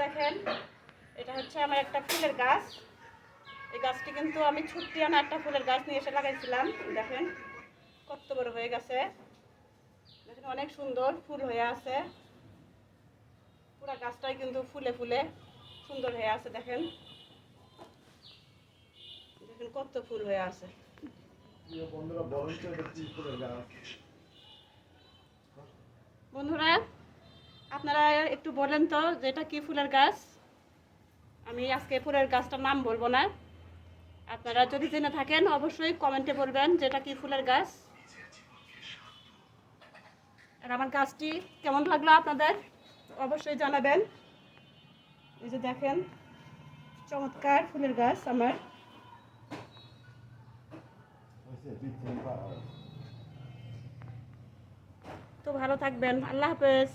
দেখেন এটা হচ্ছে আমার একটা ফুলের গাছ। এই গাছটি কিন্তু আমি ছুটি আনা একটা ফুলের গাছ নিয়ে এসে লাগাইছিলাম। দেখেন কত বড় হয়ে গেছে, দেখেন অনেক সুন্দর ফুল হয়ে আছে। পুরা গাছটাই কিন্তু ফুলে ফুলে সুন্দর হয়ে আছে। দেখেন দেখেন কত ফুল হয়ে আছে। বন্ধুরা আপনারা একটু বলেন তো যে এটা কি ফুলের গাছ। আমি আজকে ফুলের গাছটার নাম বলবো না, আপনারা যদি জেনে থাকেন অবশ্যই কমেন্টে বলবেন যে এটা কি ফুলের গাছ। আর আমার গাছটি কেমন লাগলো আপনাদের অবশ্যই জানাবেন। এই যে দেখেন চমৎকার ফুলের গাছ আমার। তো ভালো থাকবেন, আল্লাহ হাফেজ।